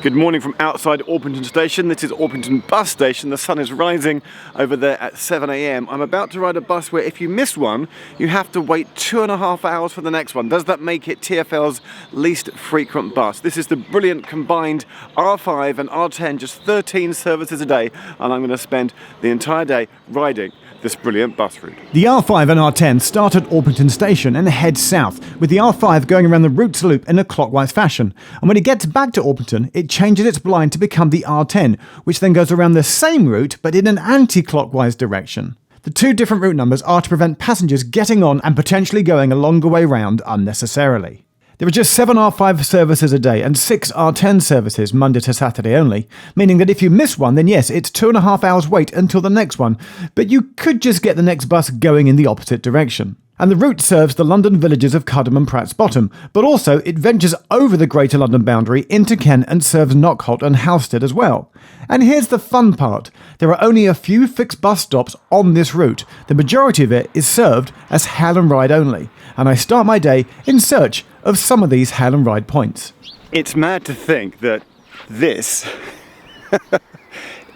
Good morning from outside Orpington station. This is Orpington bus station. The sun is rising over there at 7 AM. I'm about to ride a bus where if you miss one, you have to wait 2.5 hours for the next one. Does that make it TfL's least frequent bus? This is the brilliant combined R5 and R10, just 13 services a day, and I'm going to spend the entire day riding this brilliant bus route. The R5 and R10 start at Orpington station and head south, with the R5 going around the Roots Loop in a clockwise fashion. And when it gets back to Orpington, it changes its blind to become the R10, which then goes around the same route but in an anti-clockwise direction. The two different route numbers are to prevent passengers getting on and potentially going a longer way round unnecessarily. There are just 7 R5 services a day and 6 R10 services Monday to Saturday only, meaning that if you miss one, then yes, it's 2.5 hours wait until the next one, but you could just get the next bus going in the opposite direction. And the route serves the London villages of Cudham and Pratt's Bottom, but also it ventures over the Greater London boundary into Kent and serves Knockholt and Halstead as well. And here's the fun part. There are only a few fixed bus stops on this route. The majority of it is served as hail and ride only, and I start my day in search of some of these hail and ride points. It's mad to think that this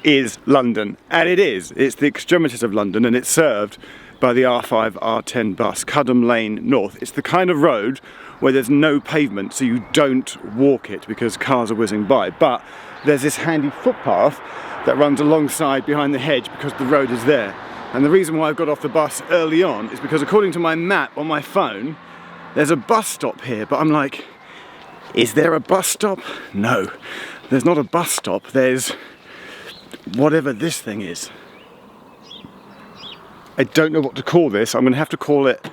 is London, and it is. It's the extremities of London, and it's served by the R5 R10 bus, Cudham Lane North. It's the kind of road where there's no pavement, so you don't walk it because cars are whizzing by, but there's this handy footpath that runs alongside behind the hedge because the road is there. And the reason why I got off the bus early on is because according to my map on my phone, there's a bus stop here, but I'm like, is there a bus stop? No, there's not a bus stop, there's whatever this thing is. I don't know what to call this. I'm going to have to call it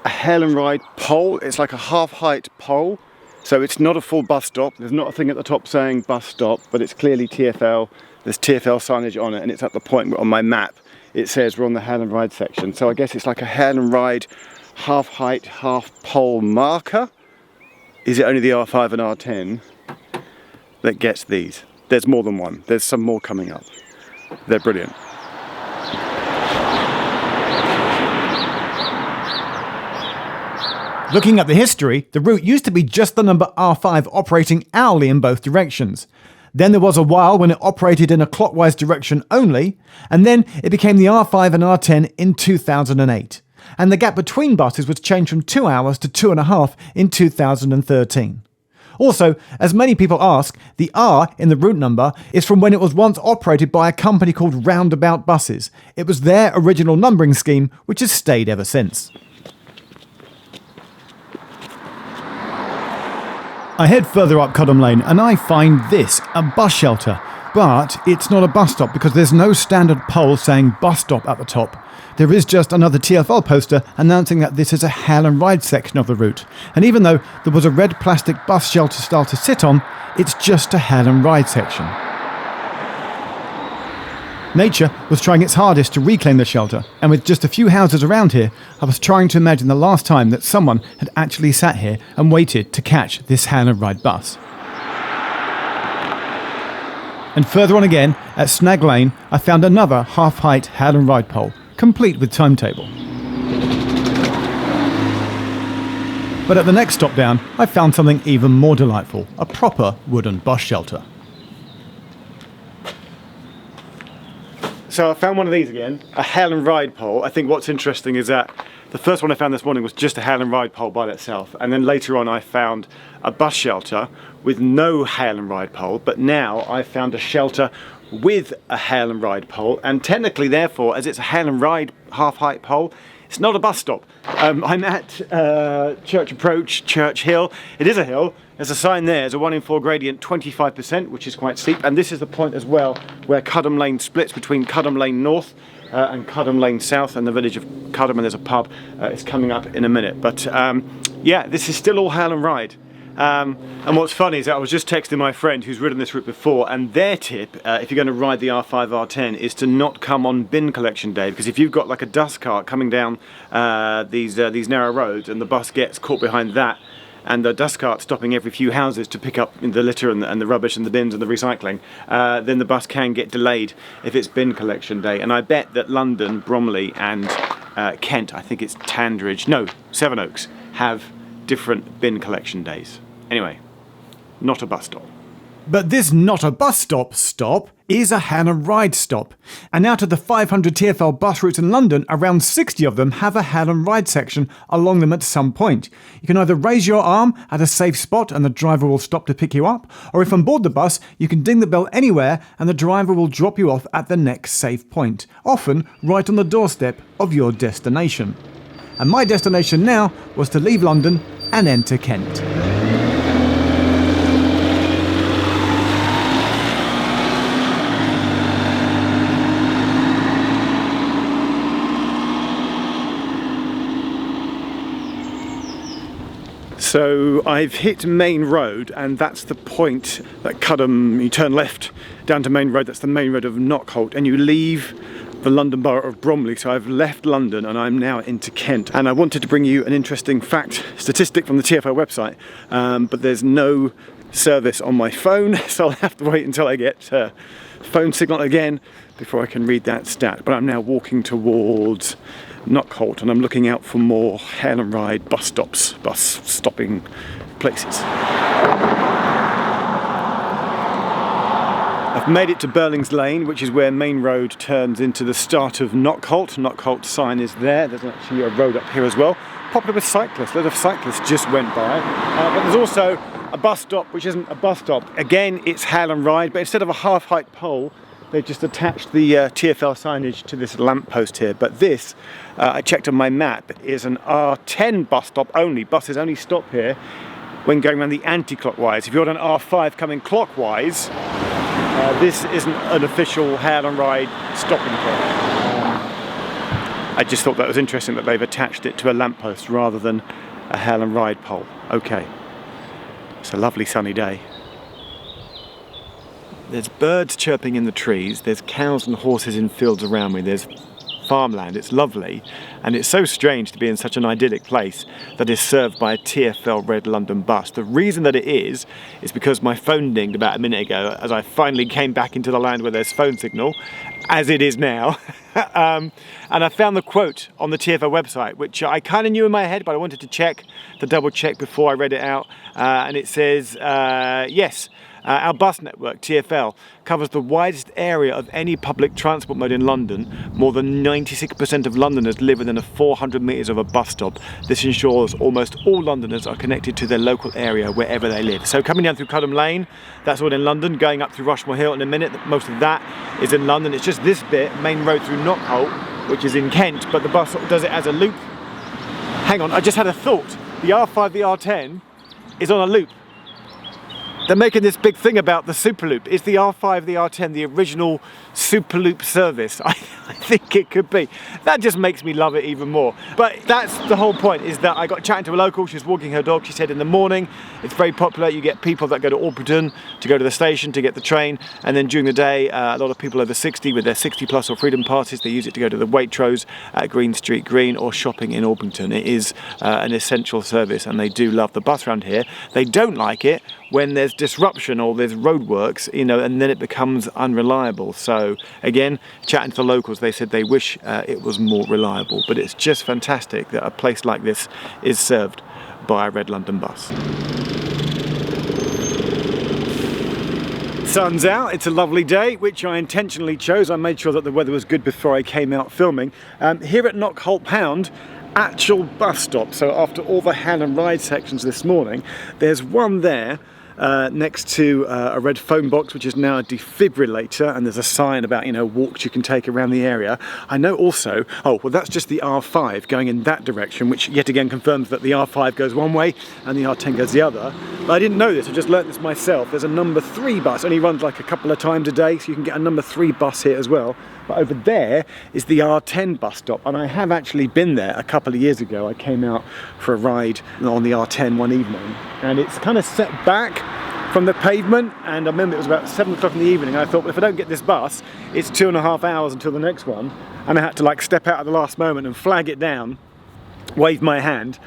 a hail and ride pole. It's like a half-height pole, so it's not a full bus stop. There's not a thing at the top saying bus stop, but it's clearly TfL. There's TfL signage on it, and it's at the point where on my map it says we're on the hail and ride section. So I guess it's like a hail and ride half-height, half-pole marker. Is it only the R5 and R10 that gets these? There's more than one. There's some more coming up. They're brilliant. Looking at the history, the route used to be just the number R5 operating hourly in both directions. Then there was a while when it operated in a clockwise direction only, and then it became the R5 and R10 in 2008. And the gap between buses was changed from 2 hours to 2.5 in 2013. Also, as many people ask, the R in the route number is from when it was once operated by a company called Roundabout Buses. It was their original numbering scheme, which has stayed ever since. I head further up Cudham Lane and I find this, a bus shelter. But it's not a bus stop because there's no standard pole saying bus stop at the top. There is just another TfL poster announcing that this is a hail and ride section of the route. And even though there was a red plastic bus shelter style to sit on, it's just a hail and ride section. Nature was trying its hardest to reclaim the shelter, and with just a few houses around here, I was trying to imagine the last time that someone had actually sat here and waited to catch this hail and ride bus. And further on again, at Snag Lane, I found another half-height hail and ride pole, complete with timetable. But at the next stop down, I found something even more delightful, a proper wooden bus shelter. So I found one of these again, a hail and ride pole. I think what's interesting is that the first one I found this morning was just a hail and ride pole by itself, and then later on I found a bus shelter with no hail and ride pole, but now I found a shelter with a hail and ride pole, and technically therefore, as it's a hail and ride half-height pole, it's not a bus stop. I'm at Church Approach, Church Hill. It is a hill. There's a sign there, there's a 1 in 4 gradient, 25%, which is quite steep, and this is the point as well where Cudham Lane splits between Cudham Lane North and Cudham Lane South and the village of Cudham, and there's a pub. It's coming up in a minute, but yeah, this is still all hail and ride. And what's funny is that I was just texting my friend who's ridden this route before, and their tip, if you're going to ride the R5 R10, is to not come on bin collection day, because if you've got like a dust cart coming down these narrow roads and the bus gets caught behind that, and the dust cart stopping every few houses to pick up the litter and the rubbish and the bins and the recycling, then the bus can get delayed if it's bin collection day. And I bet that London, Bromley and Kent, I think it's Tandridge, no, Sevenoaks, have different bin collection days. Anyway, not a bus stop. But this not a bus stop is a Hail and Ride stop. And out of the 500 TfL bus routes in London, around 60 of them have a Hail and Ride section along them at some point. You can either raise your arm at a safe spot and the driver will stop to pick you up, or if on board the bus, you can ding the bell anywhere and the driver will drop you off at the next safe point, often right on the doorstep of your destination. And my destination now was to leave London and enter Kent. So I've hit Main Road, and that's the point that Cudham, you turn left down to Main Road, that's the main road of Knockholt, and you leave the London Borough of Bromley. So I've left London and I'm now into Kent. And I wanted to bring you an interesting statistic from the TfL website, but there's no service on my phone, so I'll have to wait until I get phone signal again before I can read that stat. But I'm now walking towards Knockholt and I'm looking out for more Hail and Ride bus stopping places. I've made it to Burling's Lane, which is where Main Road turns into the start of Knockholt. Knockholt sign is there. There's actually a road up here as well. Popular with cyclists. A lot of cyclists just went by. But there's also a bus stop, which isn't a bus stop. Again, it's Hail and Ride, but instead of a half-height pole, they've just attached the TfL signage to this lamppost here. But this, I checked on my map, is an R10 bus stop only. Buses only stop here when going around the anti-clockwise. If you're on an R5 coming clockwise, this isn't an official Hail and Ride stopping point. I just thought that was interesting that they've attached it to a lamppost rather than a Hail and Ride pole. Okay, it's a lovely sunny day. There's birds chirping in the trees, there's cows and horses in fields around me, there's farmland, it's lovely, and it's so strange to be in such an idyllic place that is served by a TfL red London bus. The reason that it is because my phone dinged about a minute ago as I finally came back into the land where there's phone signal, as it is now. And I found the quote on the TfL website, which I kind of knew in my head, but I wanted to double check before I read it out. And it says, yes, our bus network, TfL, covers the widest area of any public transport mode in London. More than 96% of Londoners live within 400 metres of a bus stop. This ensures almost all Londoners are connected to their local area wherever they live. So coming down through Cudham Lane, that's all in London. Going up through Rushmore Hill in a minute, most of that is in London. It's just this bit, Main Road through Knockholt, which is in Kent, but the bus does it as a loop. Hang on, I just had a thought. The R5, the R10 is on a loop. They're making this big thing about the Superloop. Is the R5, the R10 the original Superloop service? I think it could be. That just makes me love it even more. But that's the whole point, is that I got chatting to a local. She was walking her dog. She said in the morning it's very popular. You get people that go to Orpington to go to the station to get the train, and then during the day a lot of people over 60 with their 60 plus or freedom passes, they use it to go to the Waitrose at Green Street Green or shopping in Orpington. It is an essential service and they do love the bus around here. They don't like it when there's disruption or there's roadworks, you know, and then it becomes unreliable. So again, chatting to the locals, they said they wish it was more reliable, but it's just fantastic that a place like this is served by a red London bus. Sun's out, it's a lovely day, which I intentionally chose. I made sure that the weather was good before I came out filming. Here at Knockholt Pound, actual bus stop. So after all the Hail and Ride sections this morning, there's one there next to a red phone box, which is now a defibrillator, and there's a sign about, you know, walks you can take around the area. I know also, oh well, that's just the R5 going in that direction, which yet again confirms that the R5 goes one way and the R10 goes the other. But I didn't know this, I just learnt this myself. There's a number 3 bus, only runs like a couple of times a day, so you can get a number 3 bus here as well. But over there is the R10 bus stop, and I have actually been there a couple of years ago. I came out for a ride on the R10 one evening, and it's kind of set back from the pavement, and I remember it was about 7 o'clock in the evening. I thought, well, if I don't get this bus, it's 2.5 hours until the next one, and I had to like step out at the last moment and flag it down, wave my hand,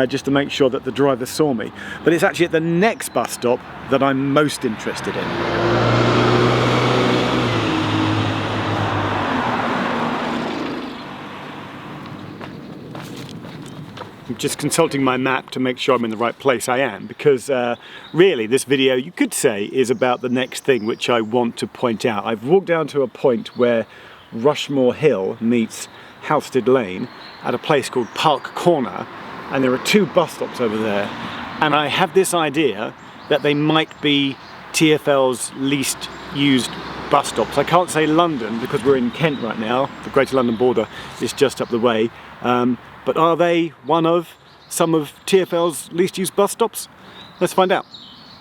just to make sure that the driver saw me. But it's actually at the next bus stop that I'm most interested in. I'm just consulting my map to make sure I'm in the right place. I am, because really this video, you could say, is about the next thing which I want to point out. I've walked down to a point where Rushmore Hill meets Halstead Lane at a place called Park Corner, and there are 2 bus stops over there, and I have this idea that they might be TfL's least used bus stops. I can't say London because we're in Kent right now. The Greater London border is just up the way. But are they one of some of TfL's least used bus stops? Let's find out.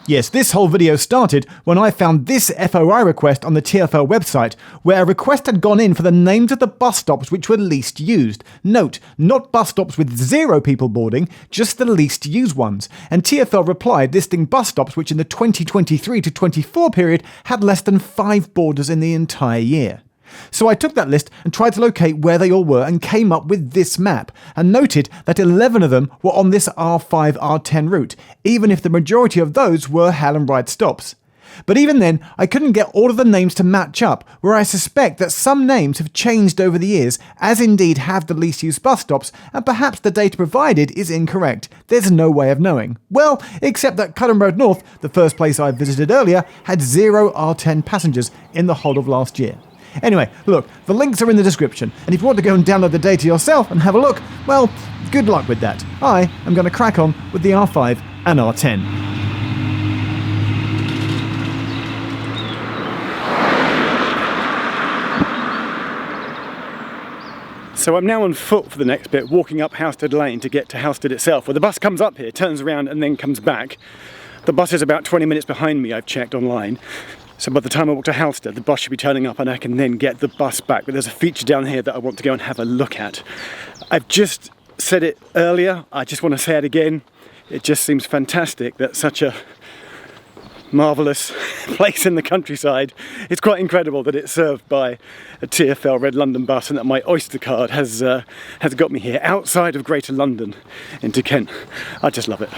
Yes, this whole video started when I found this FOI request on the TfL website, where a request had gone in for the names of the bus stops which were least used. Note, not bus stops with 0 people boarding, just the least used ones. And TfL replied listing bus stops which in the 2023 to 24 period had less than 5 boarders in the entire year. So I took that list and tried to locate where they all were and came up with this map, and noted that 11 of them were on this R5 R10 route, even if the majority of those were Hale and Ride stops. But even then, I couldn't get all of the names to match up, where I suspect that some names have changed over the years, as indeed have the least used bus stops, and perhaps the data provided is incorrect. There's no way of knowing. Well, except that Cullen Road North, the first place I visited earlier, had 0 R10 passengers in the whole of last year. Anyway, look, the links are in the description, and if you want to go and download the data yourself and have a look, well, good luck with that. I am going to crack on with the R5 and R10. So I'm now on foot for the next bit, walking up Halstead Lane to get to Halstead itself, where the bus comes up here, turns around and then comes back. The bus is about 20 minutes behind me, I've checked online. So by the time I walk to Halstead, the bus should be turning up and I can then get the bus back. But there's a feature down here that I want to go and have a look at. I've just said it earlier, I just want to say it again. It just seems fantastic that such a marvellous place in the countryside, it's quite incredible that it's served by a TfL Red London bus, and that my Oyster card has got me here, outside of Greater London into Kent. I just love it.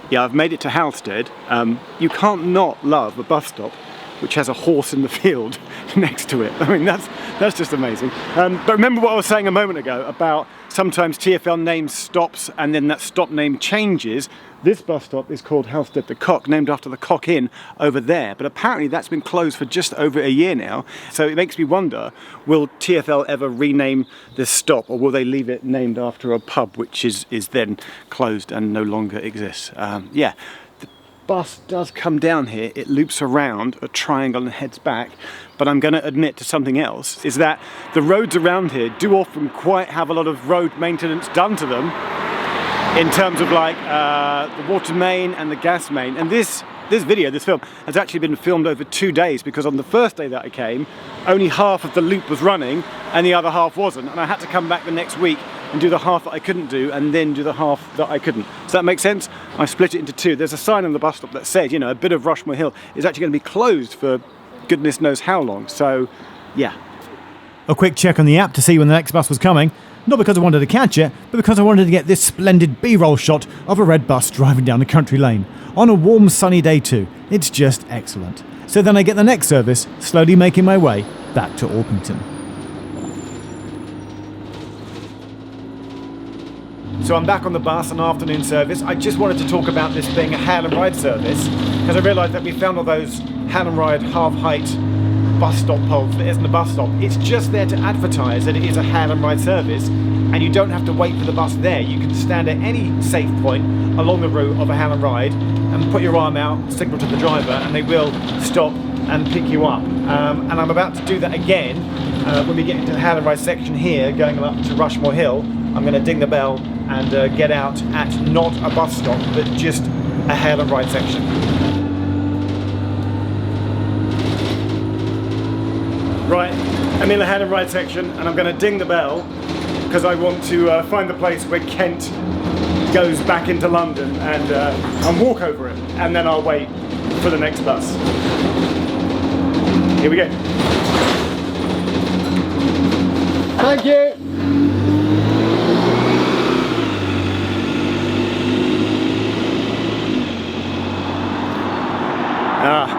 Yeah, I've made it to Halstead. You can't not love a bus stop which has a horse in the field next to it. I mean, that's just amazing. But remember what I was saying a moment ago about sometimes TfL names stops and then that stop name changes. This bus stop is called Halstead the Cock, named after the Cock Inn over there. But apparently that's been closed for just over a year now. So it makes me wonder, will TfL ever rename this stop, or will they leave it named after a pub which is then closed and no longer exists? Yeah, the bus does come down here. It loops around a triangle and heads back. But I'm going to admit to something else, is that the roads around here do often quite have a lot of road maintenance done to them, in terms of like the water main and the gas main. And this film has actually been filmed over 2 days, because on the first day that I came, only half of the loop was running and the other half wasn't, and I had to come back the next week and do the half that I couldn't do and then do the half that I couldn't. Does that make sense? I split it into 2. There's a sign on the bus stop that says, you know, a bit of Rushmore Hill is actually going to be closed for goodness knows how long. So yeah. A quick check on the app to see when the next bus was coming. Not because I wanted to catch it, but because I wanted to get this splendid B-roll shot of a red bus driving down a country lane. On a warm sunny day too. It's just excellent. So then I get the next service, slowly making my way back to Orpington. So I'm back on the bus, an afternoon service. I just wanted to talk about this being a Hale and Ride service, because I realised that we found all those Hale and Ride half-height bus stop poles that isn't a bus stop. It's just there to advertise that it is a Hale and Ride service, and you don't have to wait for the bus there. You can stand at any safe point along the route of a Hale and Ride and put your arm out, signal to the driver, and they will stop and pick you up. And I'm about to do that again when we get into the Hale and Ride section here, going up to Rushmore Hill. I'm going to ding the bell and get out at not a bus stop, but just a Hale and Ride section. Right, I'm in the Hale and Ride section, and I'm going to ding the bell because I want to find the place where Kent goes back into London, and walk over it, and then I'll wait for the next bus. Here we go. Thank you.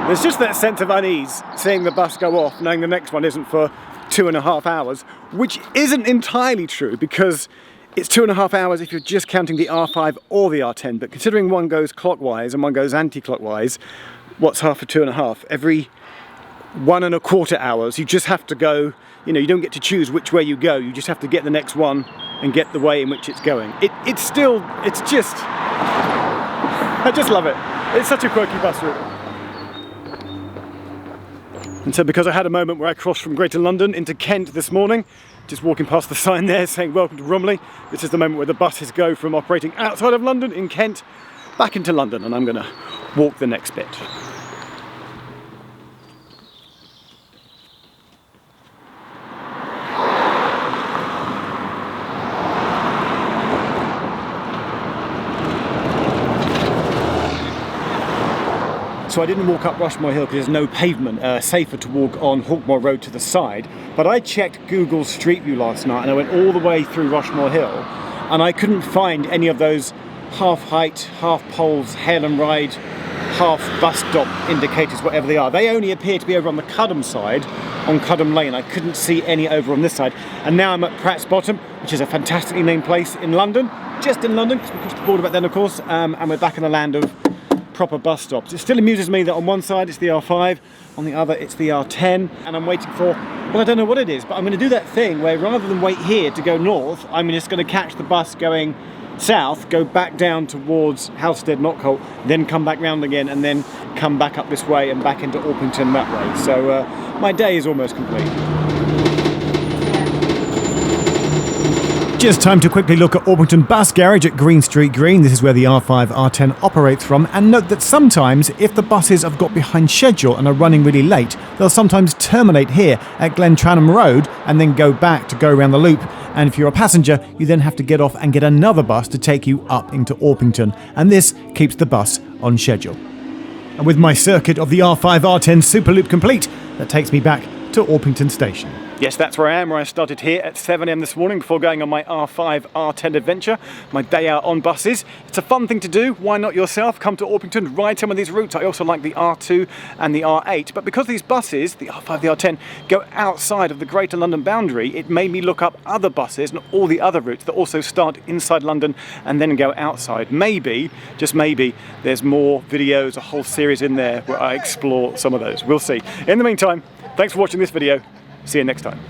There's just that sense of unease seeing the bus go off, knowing the next one isn't for 2.5 hours, which isn't entirely true because it's 2.5 hours if you're just counting the R5 or the R10, but considering one goes clockwise and one goes anti-clockwise, what's half of 2.5? Every 1.25 hours you just have to go, you know, you don't get to choose which way you go, you just have to get the next one and get the way in which it's going. I just love it. It's such a quirky bus route. And so because I had a moment where I crossed from Greater London into Kent this morning, just walking past the sign there saying welcome to Bromley, this is the moment where the buses go from operating outside of London in Kent back into London, and I'm going to walk the next bit. So I didn't walk up Rushmore Hill because there's no pavement, safer to walk on Hawkmoor Road to the side. But I checked Google Street View last night and I went all the way through Rushmore Hill and I couldn't find any of those half height, half poles, hail and ride, half bus stop indicators, whatever they are. They only appear to be over on the Cudham side, on Cudham Lane. I couldn't see any over on this side. And now I'm at Pratt's Bottom, which is a fantastically named place in London, just in London, because we crossed the border back then of course, and we're back in the land of proper bus stops. It still amuses me that on one side it's the R5, on the other it's the R10, and I'm waiting for, well, I don't know what it is, but I'm going to do that thing where rather than wait here to go north, I'm just going to catch the bus going south, go back down towards Halstead, Knockholt, then come back round again, and then come back up this way and back into Orpington that way. So my day is almost complete. Just time to quickly look at Orpington Bus Garage at Green Street Green. This is where the R5 R10 operates from, and note that sometimes if the buses have got behind schedule and are running really late, they'll sometimes terminate here at Glentranham Road and then go back to go around the loop, and if you're a passenger you then have to get off and get another bus to take you up into Orpington, and this keeps the bus on schedule. And with my circuit of the R5 R10 Superloop complete, that takes me back to Orpington Station. Yes, that's where I am, where I started here at 7 AM this morning before going on my R5 R10 adventure, my day out on buses. It's a fun thing to do. Why not yourself? Come to Orpington, ride some of these routes. I also like the R2 and the R8, but because these buses, the R5, the R10, go outside of the Greater London boundary, it made me look up other buses and all the other routes that also start inside London and then go outside. Maybe, just maybe, there's more videos, a whole series in there where I explore some of those. We'll see. In the meantime, thanks for watching this video. See you next time.